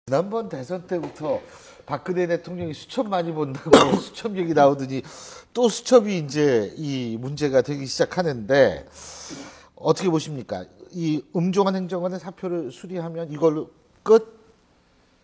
지난번 대선 때부터 박근혜 대통령이 수첩 많이 본다고 수첩 얘기 나오더니 또 수첩이 이제 이 문제가 되기 시작하는데 어떻게 보십니까? 이 음종환 행정관의 사표를 수리하면 이걸로 끝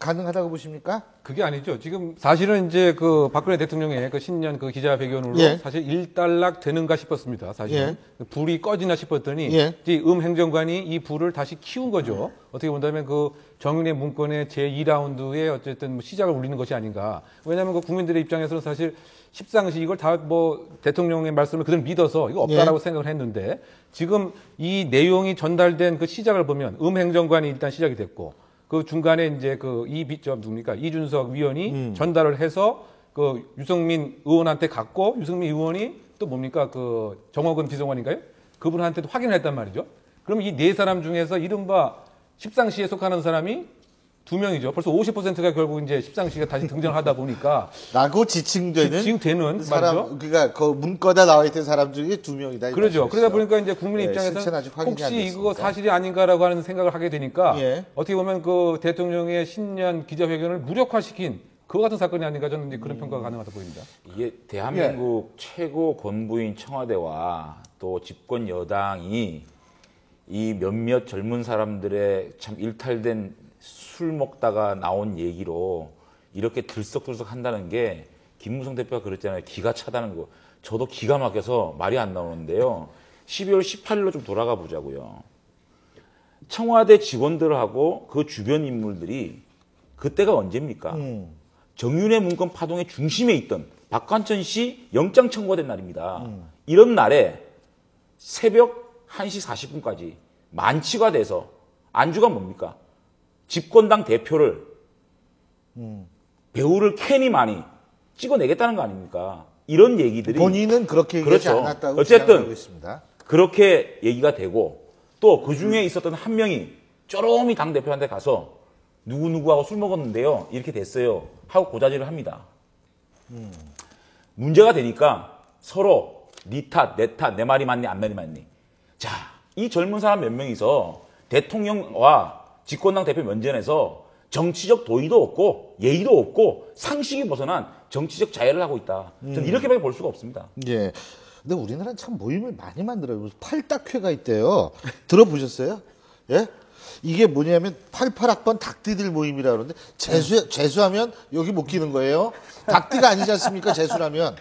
가능하다고 보십니까? 그게 아니죠. 지금 사실은 이제 그 박근혜 대통령의 그 신년 그 기자회견으로 예. 사실 일단락 되는가 싶었습니다. 사실은 불이 꺼지나 싶었더니 예. 이제 행정관이 이 불을 다시 키운 거죠. 어떻게 본다면 그 정윤의 문건의 제2라운드에 어쨌든 뭐 시작을 울리는 것이 아닌가. 왜냐하면 그 국민들의 입장에서는 사실 십상시 이걸 다 뭐 대통령의 말씀을 그대로 믿어서 이거 없다라고 생각을 했는데 지금 이 내용이 전달된 그 시작을 보면 행정관이 일단 시작이 됐고 그 중간에 이제 그 누굽니까? 이준석 위원이 전달을 해서 그 유승민 의원한테 갔고 유승민 의원이 또 뭡니까? 그 정호근 비서관인가요? 그분한테도 확인을 했단 말이죠. 그럼 이 네 사람 중에서 이른바 십상시에 속하는 사람이 2명이죠. 벌써 50%가 결국 이제 십상시가 다시 등장을 하다 보니까 라고 지칭되는 사람, 말이죠. 그러니까 그 문건에 나와 있던 사람 중에 2명이다. 그러죠. 그러다 보니까 이제 국민 네, 입장에서는 혹시 이거 사실이 아닌가라고 하는 생각을 하게 되니까 어떻게 보면 그 대통령의 신년 기자회견을 무력화시킨 그와 같은 사건이 아닌가 저는 이제 그런 평가가 가능하다 보입니다. 이게 대한민국 최고 권부인 청와대와 또 집권 여당이 이 몇몇 젊은 사람들의 참 일탈된 술 먹다가 나온 얘기로 이렇게 들썩들썩 한다는 게 김무성 대표가 그랬잖아요. 기가 차다는 거. 저도 기가 막혀서 말이 안 나오는데요. 12월 18일로 좀 돌아가 보자고요. 청와대 직원들하고 그 주변 인물들이 그때가 언제입니까? 정윤회 문건 파동의 중심에 있던 박관천 씨 영장 청구가 된 날입니다. 이런 날에 새벽 1시 40분까지 만취가 돼서 안주가 뭡니까? 집권당 대표를 배우를 캐니 많이 찍어내겠다는 거 아닙니까? 이런 얘기들이 본인은 그렇게 얘기하지 그렇죠. 않았다고 어쨌든 생각하고 있습니다. 그렇게 얘기가 되고 또 그 중에 있었던 한 명이 쪼롬이 당 대표한테 가서 누구누구하고 술 먹었는데요. 이렇게 됐어요. 하고 고자질을 합니다. 문제가 되니까 서로 네 탓, 내 탓, 내 말이 맞니, 안 말이 맞니. 자, 이 젊은 사람 몇 명이서 대통령과 집권당 대표 면전에서 정치적 도의도 없고 예의도 없고 상식이 벗어난 정치적 자해를 하고 있다. 저는 이렇게밖에 볼 수가 없습니다. 예. 근데 우리나라는 참 모임을 많이 만들어요. 팔딱회가 있대요. 들어보셨어요? 예? 이게 뭐냐면 88학번 닭띠들 모임이라 그러는데 재수하면 여기 못 끼는 거예요. 닭띠가 아니지 않습니까? 재수라면.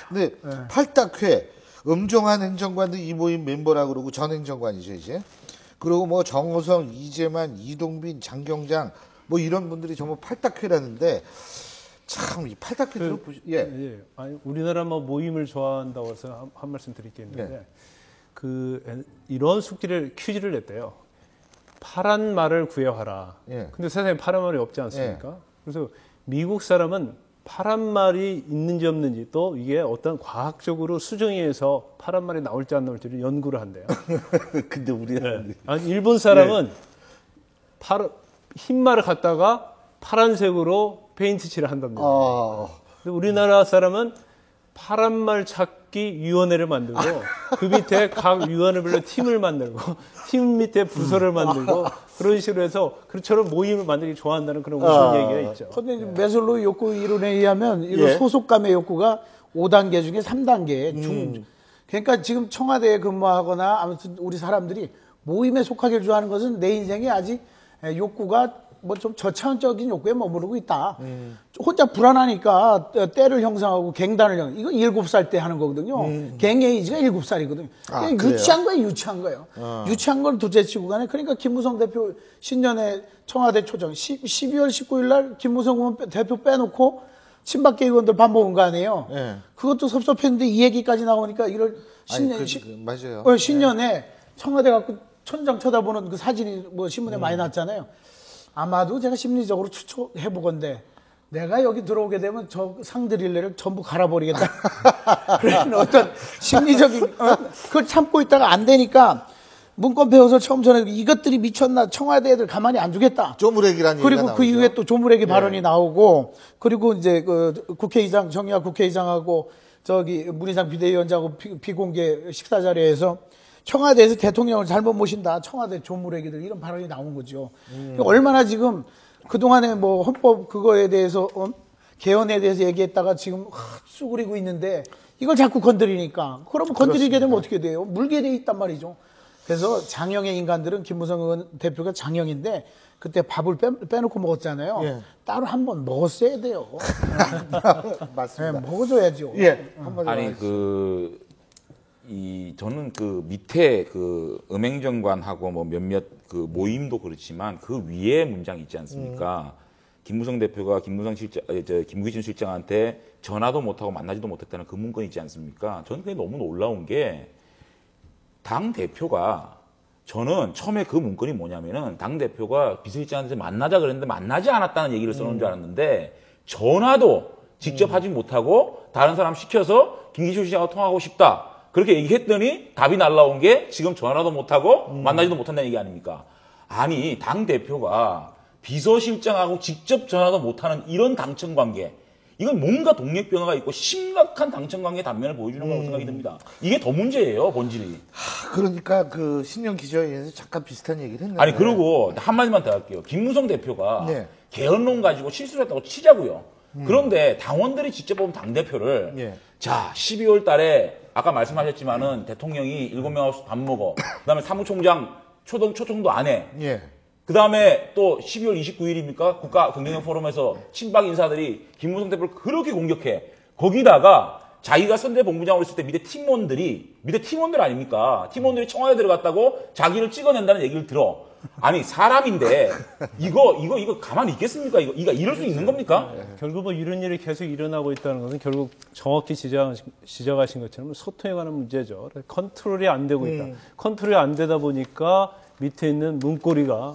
근데 팔딱회 음종환 행정관도 이 모임 멤버라고 그러고 전 행정관이죠 이제. 그리고 뭐 정호성, 이재만, 이동빈, 장경장 뭐 이런 분들이 전부 팔딱회라는데 참 이 팔딱회 들어보시 예. 아니 우리나라 뭐 모임을 좋아한다고 해서 한 말씀 드릴 게 있는데 이런 숙제를 퀴즈를 냈대요. 파란 말을 구해와라. 근데 세상에 파란 말이 없지 않습니까? 그래서 미국 사람은 파란 말이 있는지 없는지 또 이게 어떤 과학적으로 수정해서 파란 말이 나올지 안 나올지를 연구를 한대요. 근데 우리나라는 아니, 일본 사람은 흰 말을 갖다가 파란색으로 페인트 칠을 한답니다. 근데 우리나라 사람은 파란 말 찾기 위원회를 만들고 그 밑에 각 위원회별로 팀을 만들고 팀 밑에 부서를 만들고 그런 식으로 해서 그처럼 모임을 만들기 좋아한다는 그런 우스운 얘기가 있죠. 그런데 메슬로우 욕구 이론에 의하면 이거 소속감의 욕구가 5단계 중에 3단계 그러니까 지금 청와대에 근무하거나 아무튼 우리 사람들이 모임에 속하기를 좋아하는 것은 내 인생에 아직 욕구가 뭐 좀 저차원적인 욕구에 머무르고 있다. 혼자 불안하니까 때를 형성하고 갱단을 이거 7살 때 하는 거거든요. 갱 에이지가 7살이거든요. 유치한 거예요, 유치한 거예요. 유치한 걸 둘째치고 가네. 그러니까 김무성 대표 신년에 청와대 초정 12월 19일 날 김무성 의원 대표 빼놓고 친박계 의원들 밥 먹은 거 아니에요. 그것도 섭섭했는데 이 얘기까지 나오니까 이럴 맞아요. 신년에 청와대 갖고 천장 쳐다보는 그 사진이 뭐 신문에 많이 났잖아요. 아마도 제가 심리적으로 추측해 보건데 내가 여기 들어오게 되면 저 상드릴레를 전부 갈아버리겠다. 그런 어떤 심리적인 그걸 참고 있다가 안 되니까 문건 배워서 처음 전에 이것들이 미쳤나 청와대 애들 가만히 안 두겠다. 조무래기라는 그리고 얘기가 그 나오죠. 이후에 또 조무래기 발언이 나오고 그리고 이제 그 국회의장 정의화 국회의장하고 저기 문희상 비대위원장하고 비공개 식사 자리에서 청와대에서 대통령을 잘못 모신다. 청와대 조무래기들 이런 발언이 나온 거죠. 얼마나 지금 그동안에 뭐 헌법 그거에 대해서 개헌에 대해서 얘기했다가 지금 쑥그리고 있는데 이걸 자꾸 건드리니까 그러면 건드리게 되면 어떻게 돼요? 물게 돼 있단 말이죠. 그래서 장형의 인간들은 김무성 의원 대표가 장형인데 그때 밥을 빼놓고 먹었잖아요. 예. 따로 한번 먹었어야 돼요. 맞습니다. 네, 먹어줘야죠. 예. 한마디로 아니 하겠습니다. 저는 그 밑에 그 음행정관하고 뭐 몇몇 그 모임도 그렇지만 그 위에 문장이 있지 않습니까? 김무성 대표가 김기춘 실장한테 전화도 못하고 만나지도 못했다는 그 문건이 있지 않습니까? 저는 그게 너무 놀라운 게 당 대표가 저는 처음에 그 문건이 뭐냐면은 당 대표가 비서실장한테 만나자 그랬는데 만나지 않았다는 얘기를 써놓은 줄 알았는데 전화도 직접 하지 못하고 다른 사람 시켜서 김기춘 실장하고 통화하고 싶다. 그렇게 얘기했더니 답이 날라온 게 지금 전화도 못하고 만나지도 못한다는 얘기 아닙니까? 아니 당 대표가 비서실장하고 직접 전화도 못하는 이런 당청관계 이건 뭔가 동력변화가 있고 심각한 당청관계 단면을 보여주는 거라고 생각이 듭니다. 이게 더 문제예요 본질이. 그러니까 그 신년 기자회견에서 잠깐 비슷한 얘기를 했는데. 아니 그리고 한마디만 더 할게요. 김무성 대표가 네. 개헌론 가지고 실수를 했다고 치자고요. 그런데 당원들이 직접 보면 당대표를 예. 자 12월 달에 아까 말씀하셨지만은 대통령이 7명하고 밥 먹어. 그다음에 사무총장 초청도 안 해. 예. 그 다음에 또 12월 29일입니까? 국가 경제력 포럼에서 친박 인사들이 김무성 대표를 그렇게 공격해. 거기다가 자기가 선대 본부장으로 있을 때 밑에 팀원들 아닙니까? 팀원들이 청와대 들어갔다고 자기를 찍어낸다는 얘기를 들어. 아니, 사람인데, 이거 가만히 있겠습니까? 이거 이럴 수 있는 겁니까? 결국 뭐 이런 일이 계속 일어나고 있다는 것은 결국 정확히 지적하신 것처럼 소통에 관한 문제죠. 컨트롤이 안 되고 있다. 컨트롤이 안 되다 보니까 밑에 있는 문고리가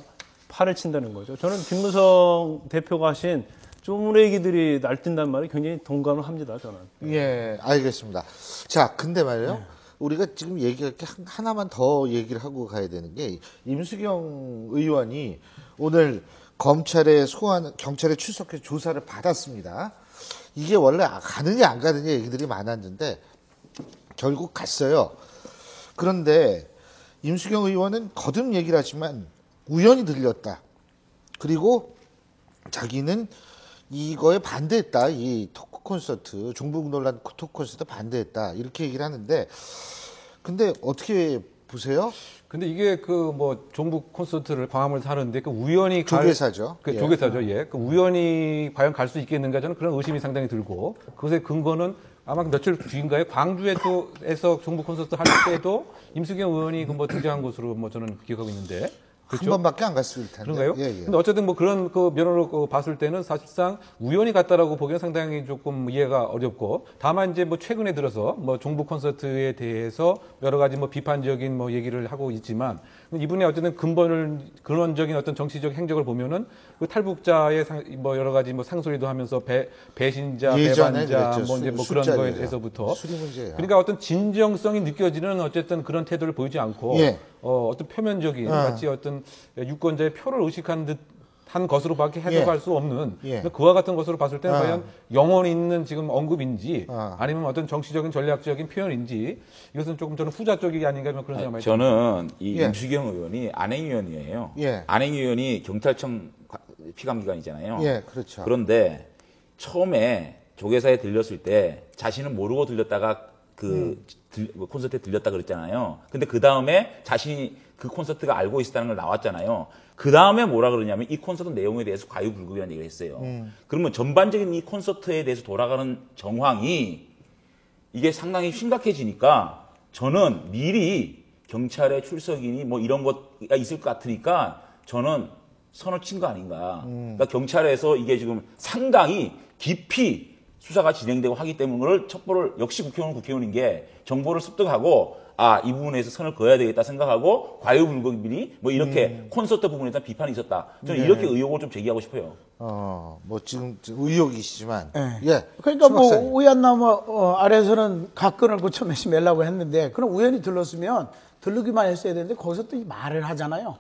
팔을 친다는 거죠. 저는 김무성 대표가 하신 쪼무레 얘기들이 날뛴단 말에 굉장히 동감을 합니다, 저는. 예, 알겠습니다. 자, 근데 말이에요. 우리가 지금 얘기할 게 하나만 더 얘기를 하고 가야 되는 게 임수경 의원이 오늘 경찰에 출석해서 조사를 받았습니다. 이게 원래 가느냐 안 가느냐 얘기들이 많았는데 결국 갔어요. 그런데 임수경 의원은 거듭 얘기를 하지만 우연히 들렸다. 그리고 자기는 이거에 반대했다. 이 토크 콘서트, 종북 논란 토크 콘서트 반대했다. 이렇게 얘기를 하는데, 근데 어떻게 보세요? 근데 이게 그 뭐 종북 콘서트를 광화문에서 하는데 그 우연히 조계사죠. 그 예. 조계사죠. 예. 그 우연히 과연 갈 수 있겠는가 저는 그런 의심이 상당히 들고 그것의 근거는 아마 며칠 뒤인가에 광주에서 종북 콘서트 할 때도 임수경 의원이 그 뭐 등장한 것으로 뭐 저는 기억하고 있는데. 그렇죠? 한 번밖에 안 갔을 텐데. 그런가요? 예, 예. 근데 어쨌든 뭐 그런 그 면으로 봤을 때는 사실상 우연히 갔다라고 보기엔 상당히 조금 이해가 어렵고 다만 이제 뭐 최근에 들어서 뭐 종북 콘서트에 대해서 여러 가지 뭐 비판적인 뭐 얘기를 하고 있지만 이분의 어쨌든 근원적인 어떤 정치적 행적을 보면은 그 탈북자의 뭐 여러 가지 뭐 상소리도 하면서 배신자, 배반자 그랬죠. 뭐 이제 뭐 그런 술자리예요. 거에서부터 술이 문제예요. 그러니까 어떤 진정성이 느껴지는 어쨌든 그런 태도를 보이지 않고 예. 어떤 표면적인 마치 어떤 유권자의 표를 의식한 듯한 것으로밖에 해석할 수 없는 그와 같은 것으로 봤을 때는 과연 영혼이 있는 지금 언급인지 아니면 어떤 정치적인 전략적인 표현인지 이것은 조금 저는 후자 쪽이 아닌가 그런 생각이 저는 이 임수경 의원이 안행위원이에요. 예. 안행위원이 경찰청 피감기관이잖아요. 예, 그렇죠. 그런데 처음에 조계사에 들렸을 때 자신은 모르고 들렸다가 콘서트에 들렸다 그랬잖아요. 근데 그 다음에 자신이 그 콘서트가 알고 있었다는 걸 나왔잖아요. 그 다음에 뭐라 그러냐면 이 콘서트 내용에 대해서 과유불급이라는 얘기를 했어요. 그러면 전반적인 이 콘서트에 대해서 돌아가는 정황이 이게 상당히 심각해지니까 저는 미리 경찰의 출석이니 뭐 이런 것가 있을 것 같으니까 저는 선을 친 거 아닌가. 그러니까 경찰에서 이게 지금 상당히 깊이 수사가 진행되고 하기 때문에 그걸 첩보를 역시 국회의원인 게 정보를 습득하고 이 부분에서 선을 그어야 되겠다 생각하고 과유불급이니 뭐 이렇게 콘서트 부분에 대한 비판이 있었다. 저는 이렇게 의혹을 좀 제기하고 싶어요. 뭐 지금 의혹이시지만. 예. 그러니까 뭐 오얏나무 아래에서는 각근을 고쳐매시 매려고 했는데 그럼 우연히 들렀으면 들르기만 했어야 되는데 거기서 또 말을 하잖아요.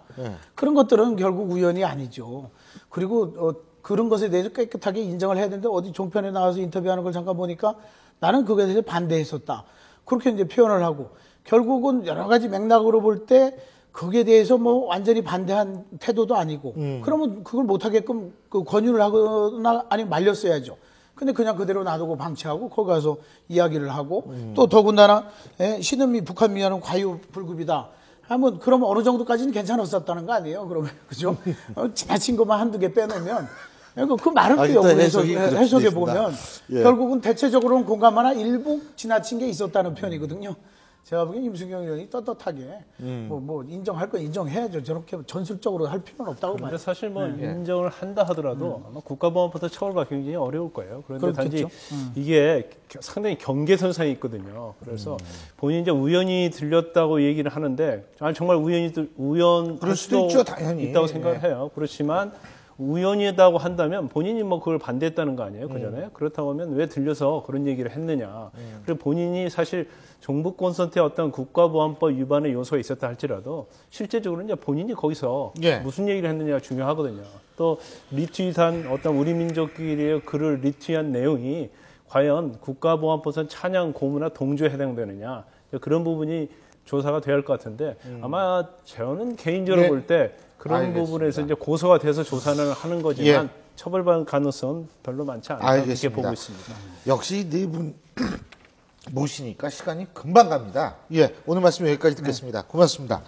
그런 것들은 결국 우연이 아니죠. 그리고 그런 것에 대해서 깨끗하게 인정을 해야 되는데 어디 종편에 나와서 인터뷰하는 걸 잠깐 보니까 나는 그거에 대해서 반대했었다. 그렇게 이제 표현을 하고 결국은 여러 가지 맥락으로 볼 때 거기에 대해서 뭐 완전히 반대한 태도도 아니고 그러면 그걸 못하게끔 그 권유를 하거나 아니면 말렸어야죠. 근데 그냥 그대로 놔두고 방치하고 거기 가서 이야기를 하고 또 더군다나 신은미 북한 미아는 과유불급이다 하면 그러면 어느 정도까지는 괜찮았었다는 거 아니에요? 그러면 그죠? 지나친 것만 한두 개 빼놓으면 그 말은 또 역으로 해석해 보면 결국은 대체적으로는 공감하나 일부 지나친 게 있었다는 편이거든요. 제가 보기엔 임수경 의원이 떳떳하게 뭐 인정할 건 인정해야죠. 저렇게 전술적으로 할 필요는 없다고 봐요. 근데 사실 뭐 인정을 한다 하더라도 아마 국가보안법부터 처벌받기 굉장히 어려울 거예요. 그런데 그렇겠죠. 단지 이게 상당히 경계선상이 있거든요. 그래서 본인이 이제 우연히 들렸다고 얘기를 하는데 정말 우연할 그럴 수도 수도 있죠, 당연히. 있다고 생각을 해요. 그렇지만 우연이라고 한다면 본인이 뭐 그걸 반대했다는 거 아니에요, 그 전에? 그렇다고 하면 왜 들려서 그런 얘기를 했느냐. 그리고 본인이 사실 정부 콘서트에 어떤 국가보안법 위반의 요소가 있었다 할지라도 실제적으로 이제 본인이 거기서 무슨 얘기를 했느냐가 중요하거든요. 또 리트윗한 어떤 우리 민족끼리의 글을 리트윗한 내용이 과연 국가보안법상 찬양, 고무나 동조에 해당되느냐. 그런 부분이 조사가 돼야 할 것 같은데 아마 저는 개인적으로 볼 때 그런 알겠습니다. 부분에서 이제 고소가 돼서 조사를 하는 거지만 처벌받을 가능성은 별로 많지 않다 이렇게 보고 있습니다. 역시 네 분 모시니까 시간이 금방 갑니다. 오늘 말씀 여기까지 듣겠습니다. 고맙습니다.